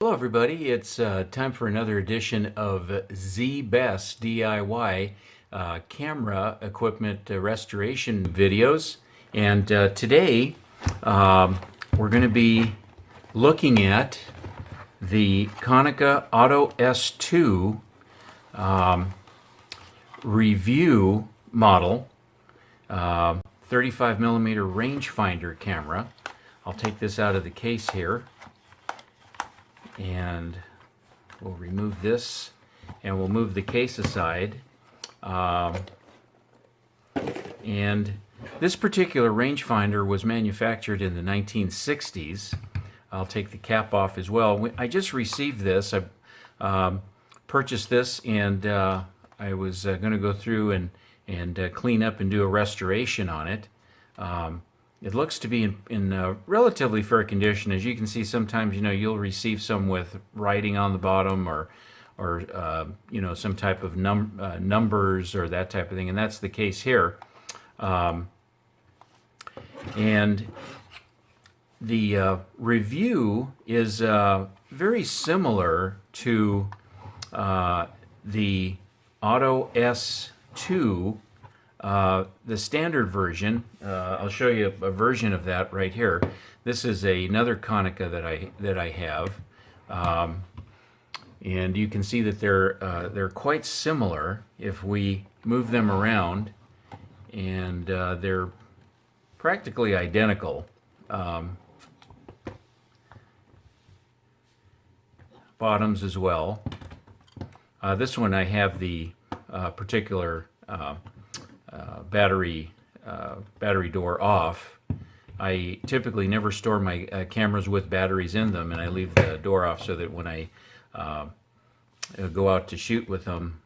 Hello everybody, it's time for another edition of ZBEST DIY camera equipment restoration videos. And today we're going to be looking at the Konica Auto S2 Revue model 35mm rangefinder camera. I'll take this out of the case here, and we'll remove this and we'll move the case aside. And this particular rangefinder was manufactured in the 1960s. I'll take the cap off as well. I just received this. I purchased this, and I was going to go through and clean up and do a restoration on it. It looks to be in relatively fair condition. As you can see, sometimes you'll receive some with writing on the bottom, or some type of numbers or that type of thing, and that's the case here. And the Revue is very similar to the Auto S2. The standard version, I'll show you a version of that right here. This is another Konica that I have, and you can see that they're quite similar if we move them around, and they're practically identical. Bottoms as well. This one I have the particular battery door off. I typically never store my cameras with batteries in them, and I leave the door off so that when I go out to shoot with them,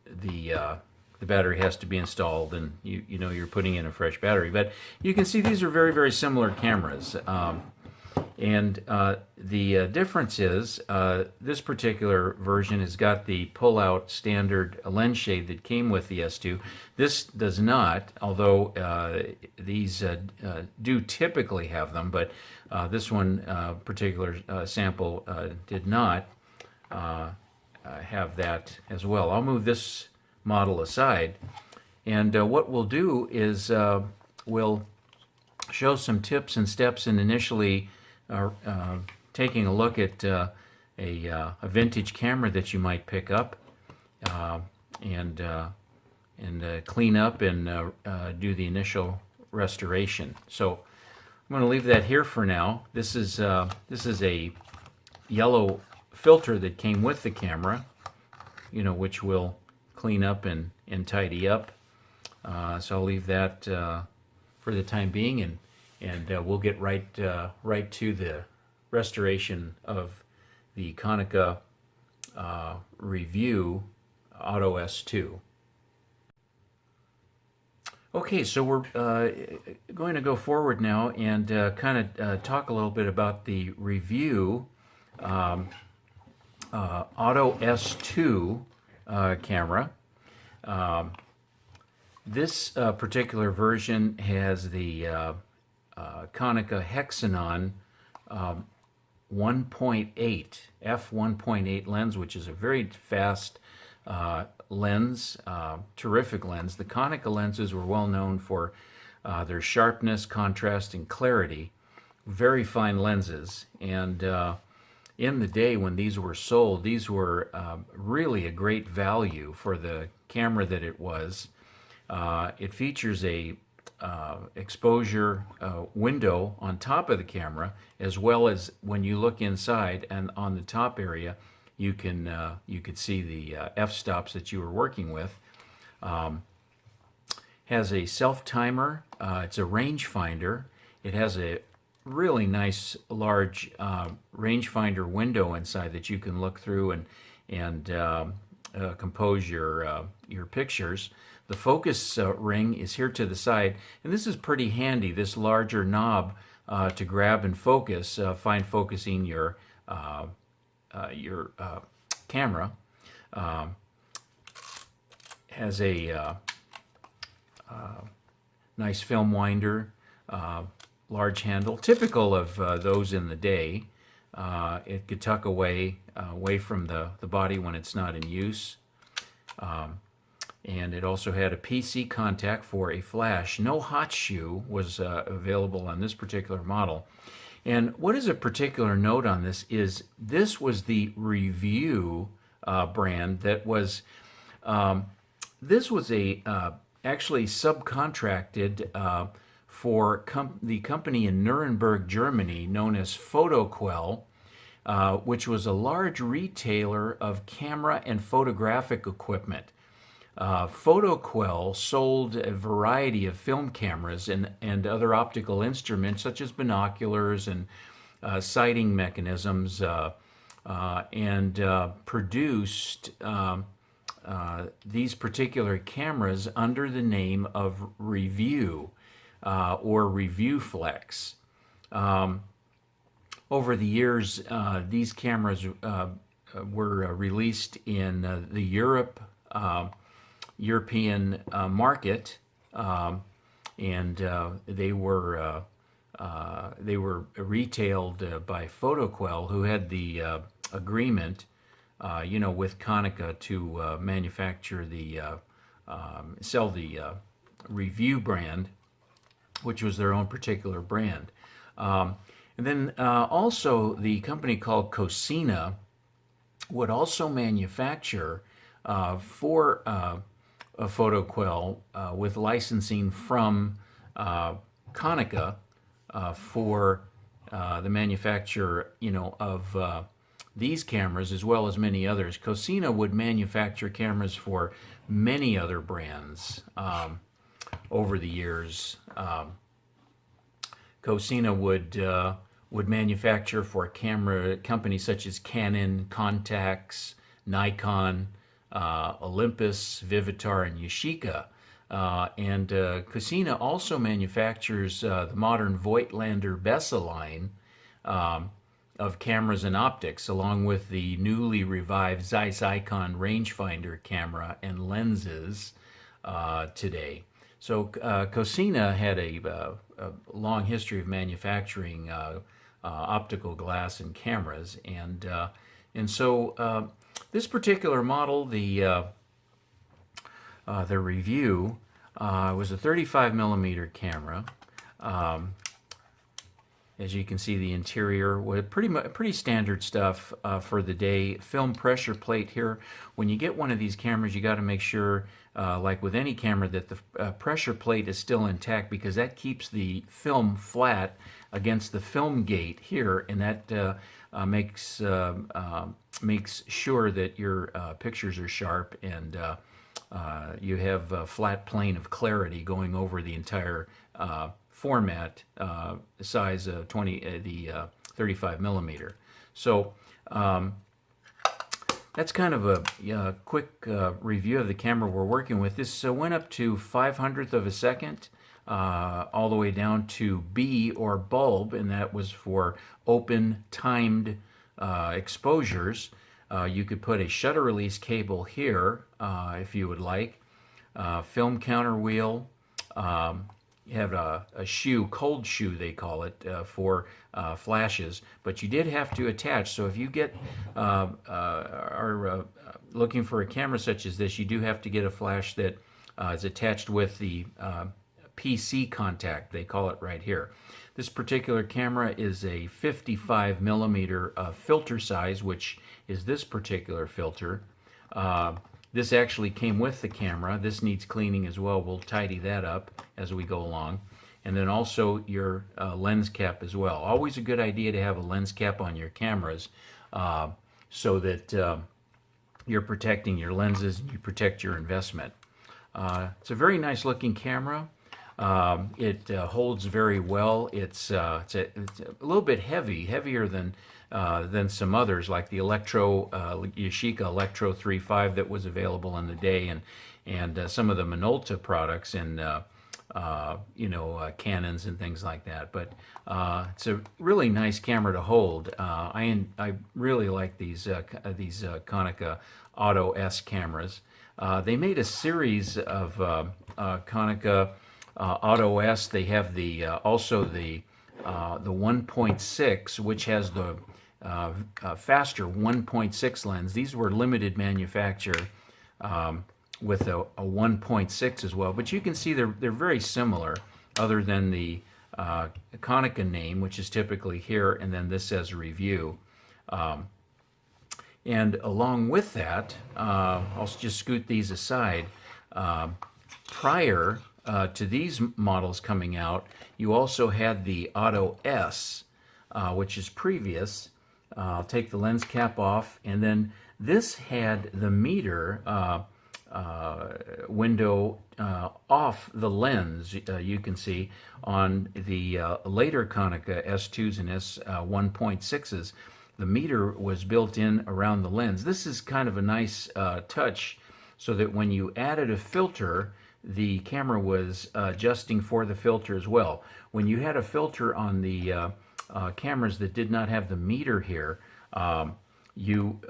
the battery has to be installed, and you're putting in a fresh battery. But you can see these are very, very similar cameras. And the difference is this particular version has got the pull-out standard lens shade that came with the S2. This does not, although these do typically have them, but this one particular sample did not have that as well. I'll move this model aside, and what we'll do is we'll show some tips and steps in initially taking a look at a vintage camera that you might pick up, and clean up and do the initial restoration. So I'm going to leave that here for now. This is a yellow filter that came with the camera, which will clean up and tidy up. So I'll leave that for the time being, and we'll get right to the restoration of the Konica Revue Auto S2. Okay, so we're going to go forward now and kind of talk a little bit about the Revue Auto S2 camera. This particular version has the Konica Hexanon 1.8 f1.8 lens, which is a very fast lens, terrific lens. The Konica lenses were well known for their sharpness, contrast, and clarity. Very fine lenses, and in the day when these were sold, these were really a great value for the camera that it was. It features a exposure window on top of the camera, as well as when you look inside and on the top area, you could see the f-stops that you were working with. Has a self-timer. It's a rangefinder. It has a really nice large rangefinder window inside that you can look through and compose your pictures. The focus ring is here to the side, and this is pretty handy, this larger knob to grab and focus, fine focusing your camera. Has a nice film winder, large handle, typical of those in the day. It could tuck away from the body when it's not in use. And it also had a PC contact for a flash. No hot shoe was available on this particular model. And what is a particular note on this is this was the Revue brand that was, this was a actually subcontracted for the company in Nuremberg, Germany, known as PhotoQuell, which was a large retailer of camera and photographic equipment. PhotoQuell sold a variety of film cameras and other optical instruments such as binoculars and sighting mechanisms, and produced these particular cameras under the name of Revue or Revue Flex. Over the years, these cameras were released in the European market, and they were retailed by PhotoQuell, who had the agreement, with Konica to manufacture sell the Revue brand, which was their own particular brand. And then also the company called Cosina would also manufacture for PhotoQuell with licensing from Konica for the manufacture, of these cameras as well as many others. Cosina would manufacture cameras for many other brands over the years. Cosina would manufacture for camera companies such as Canon, Contax, Nikon, Olympus, Vivitar, and Yashica. And Cosina also manufactures the modern Voigtlander Bessa line of cameras and optics, along with the newly revived Zeiss Icon rangefinder camera and lenses today. So Cosina had a long history of manufacturing optical glass and cameras, and so this particular model, the Revue, was a 35mm camera. As you can see, the interior was pretty standard stuff for the day. Film pressure plate here. When you get one of these cameras, you got to make sure, like with any camera, that the pressure plate is still intact, because that keeps the film flat against the film gate here, and that makes sure that your pictures are sharp and you have a flat plane of clarity going over the entire format, size 35mm. So that's kind of a quick review of the camera we're working with. This went up to 500th of a second, all the way down to B or bulb, and that was for open timed exposures. You could put a shutter release cable here if you would like. Film counter wheel. You have a shoe, cold shoe they call it, for flashes, but you did have to attach. So if you are looking for a camera such as this, you do have to get a flash that is attached with the PC contact, they call it right here. This particular camera is a 55mm filter size, which is this particular filter. This actually came with the camera. This needs cleaning as well. We'll tidy that up as we go along. And then also your lens cap as well. Always a good idea to have a lens cap on your cameras so that you're protecting your lenses and you protect your investment. It's a very nice looking camera. It holds very well. It's a little bit heavier than some others, like the Yashica Electro 3.5 that was available in the day, and some of the Minolta products and Canons and things like that. But it's a really nice camera to hold. I really like these Konica Auto S cameras. They made a series of Konica Auto S. They have also the 1.6, which has the faster 1.6 lens. These were limited manufacture with a 1.6 as well. But you can see they're very similar, other than the Konica name, which is typically here, and then this says Revue. And along with that, I'll just scoot these aside. Prior to these models coming out, you also had the Auto S, which is previous. I'll take the lens cap off, and then this had the meter window off the lens. You can see on the later Konica S2s and S1.6s, the meter was built in around the lens. This is kind of a nice touch, so that when you added a filter, the camera was adjusting for the filter as well. When you had a filter on the cameras that did not have the meter here, you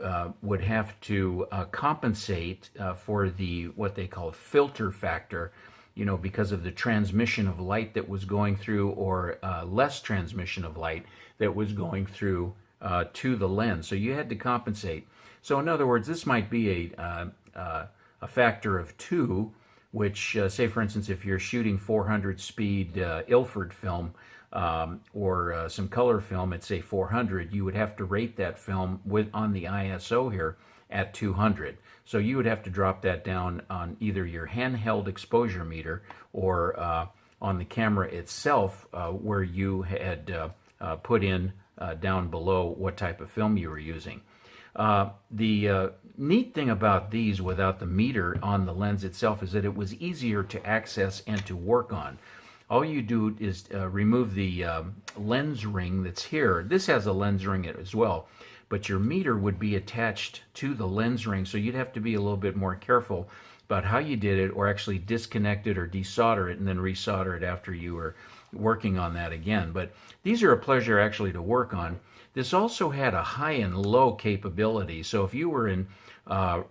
would have to compensate for the what they call filter factor, because of the transmission of light that was going through, or less transmission of light that was going through to the lens. So you had to compensate. So in other words, this might be a factor of 2, which, say for instance, if you're shooting 400 speed Ilford film, or some color film at say 400, you would have to rate that film on the ISO here at 200. So you would have to drop that down on either your handheld exposure meter, or on the camera itself, where you had put in down below what type of film you were using. The neat thing about these without the meter on the lens itself is that it was easier to access and to work on. All you do is remove the lens ring that's here. This has a lens ring as well, but your meter would be attached to the lens ring, so you'd have to be a little bit more careful about how you did it, or actually disconnect it or desolder it and then resolder it after you were working on that again. But these are a pleasure actually to work on. This also had a high and low capability, so if you were in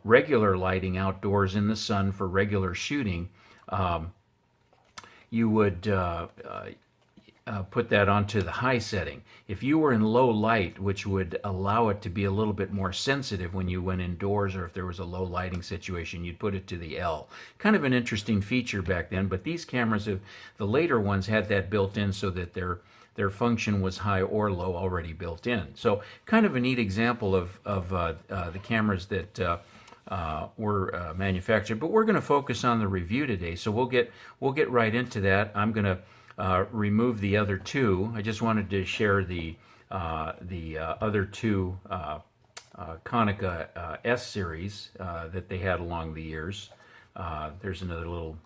regular lighting outdoors in the sun for regular shooting, you would put that onto the high setting. If you were in low light, which would allow it to be a little bit more sensitive when you went indoors, or if there was a low lighting situation, you'd put it to the L. Kind of an interesting feature back then, but these cameras, the later ones, had that built in so that their function was high or low already built in. So kind of a neat example of the cameras that were manufactured. But we're going to focus on the Revue today, so we'll get right into that. I'm going to remove the other two. I just wanted to share the other two Konica S series that they had along the years. There's another little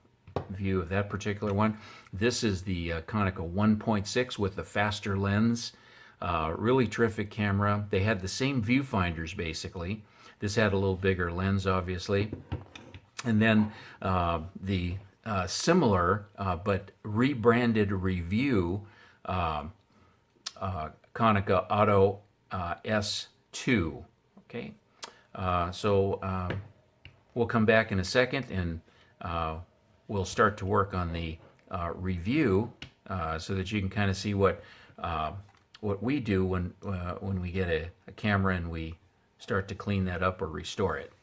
view of that particular one. This is the Konica 1.6 with the faster lens. Really terrific camera. They had the same viewfinders basically. This had a little bigger lens, obviously. And then the similar but rebranded Revue Konica Auto S2. Okay, so we'll come back in a second, and we'll start to work on the Revue so that you can kind of see what we do when we get a camera and we start to clean that up or restore it.